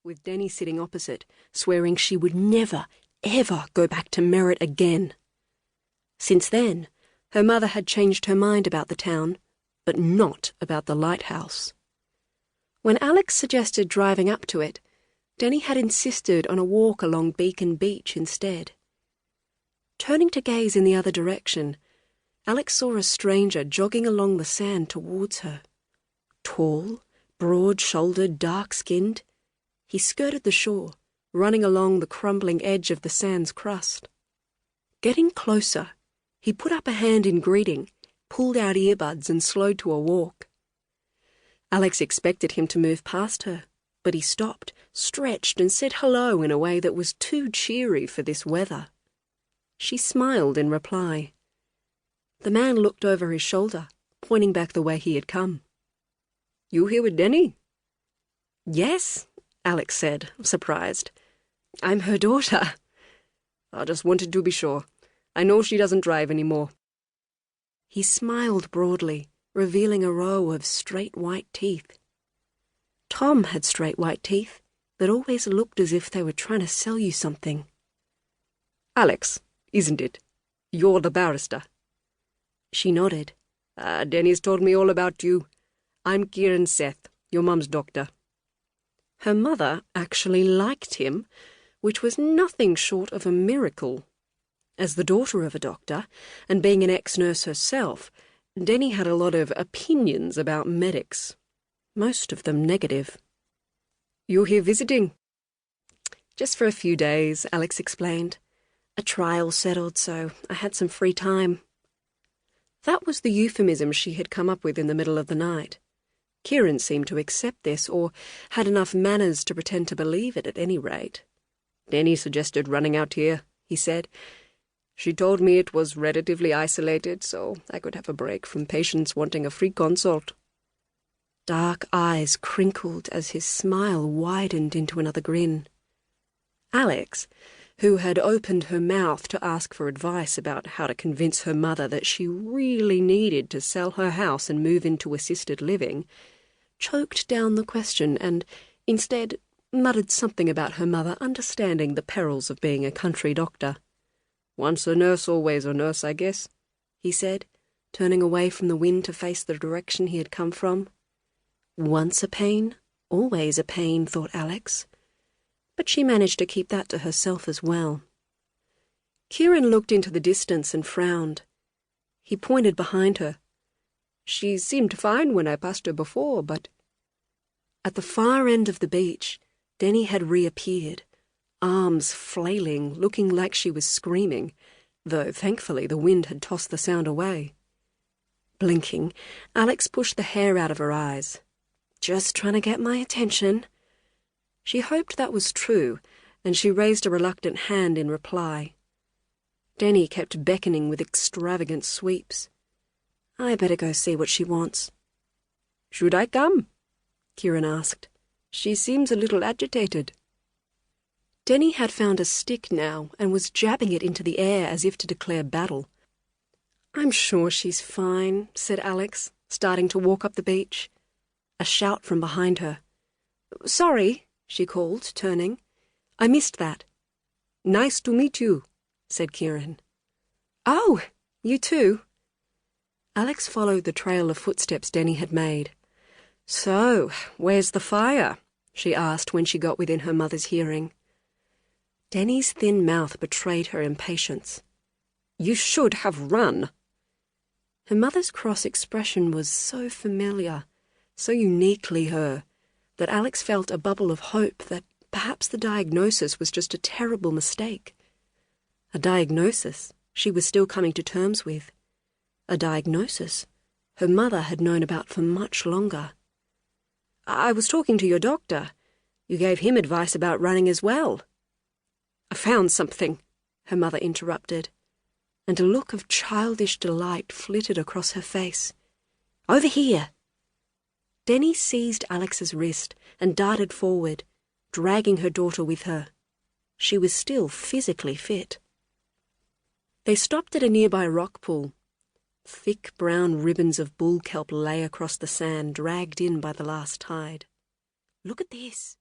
with Denny sitting opposite, swearing she would never, ever go back to Merritt again. Since then, her mother had changed her mind about the town, but not about the lighthouse. When Alex suggested driving up to it, Denny had insisted on a walk along Beacon Beach instead. Turning to gaze in the other direction, Alex saw a stranger jogging along the sand towards her. Tall, broad-shouldered, dark-skinned, he skirted the shore, running along the crumbling edge of the sand's crust. Getting closer, he put up a hand in greeting, pulled out earbuds and slowed to a walk. Alex expected him to move past her, but he stopped, stretched and said hello in a way that was too cheery for this weather. She smiled in reply. The man looked over his shoulder, pointing back the way he had come. "You here with Denny?" "Yes," Alex said, surprised. "I'm her daughter." "I just wanted to be sure. I know she doesn't drive anymore." He smiled broadly, revealing a row of straight white teeth. Tom had straight white teeth that always looked as if they were trying to sell you something. "Alex, isn't it? You're the barrister." She nodded. "Denny's told me all about you. I'm Kieran Seth, your mum's doctor." Her mother actually liked him, which was nothing short of a miracle. As the daughter of a doctor, and being an ex-nurse herself, Denny had a lot of opinions about medics, most of them negative. "You're here visiting?" "Just for a few days," Alex explained. "A trial settled, so I had some free time." That was the euphemism she had come up with in the middle of the night. Kieran seemed to accept this, or had enough manners to pretend to believe it at any rate. "Denny suggested running out here," he said. "She told me it was relatively isolated, so I could have a break from patients wanting a free consult." Dark eyes crinkled as his smile widened into another grin. Alex, who had opened her mouth to ask for advice about how to convince her mother that she really needed to sell her house and move into assisted living, choked down the question and, instead, muttered something about her mother understanding the perils of being a country doctor. "Once a nurse, always a nurse, I guess," he said, turning away from the wind to face the direction he had come from. Once a pain, always a pain, thought Alex. But she managed to keep that to herself as well. Kieran looked into the distance and frowned. He pointed behind her. "She seemed fine when I passed her before, but—" At the far end of the beach, Denny had reappeared, arms flailing, looking like she was screaming, though thankfully the wind had tossed the sound away. Blinking, Alex pushed the hair out of her eyes. "Just trying to get my attention." She hoped that was true, and she raised a reluctant hand in reply. Denny kept beckoning with extravagant sweeps. "I better go see what she wants." "Should I come?" Kieran asked. "She seems a little agitated." Denny had found a stick now and was jabbing it into the air as if to declare battle. "I'm sure she's fine," said Alex, starting to walk up the beach. A shout from behind her. "Sorry," she called, turning. "I missed that." "Nice to meet you," said Kieran. "Oh, you too." Alex followed the trail of footsteps Denny had made. "So, where's the fire?" she asked when she got within her mother's hearing. Denny's thin mouth betrayed her impatience. "You should have run." Her mother's cross expression was so familiar, so uniquely her, that Alex felt a bubble of hope that perhaps the diagnosis was just a terrible mistake. A diagnosis she was still coming to terms with. A diagnosis her mother had known about for much longer. "I was talking to your doctor. You gave him advice about running as well." "I found something," her mother interrupted, and a look of childish delight flitted across her face. "Over here." Denny seized Alex's wrist and darted forward, dragging her daughter with her. She was still physically fit. They stopped at a nearby rock pool. Thick brown ribbons of bull kelp lay across the sand, dragged in by the last tide. "Look at this,"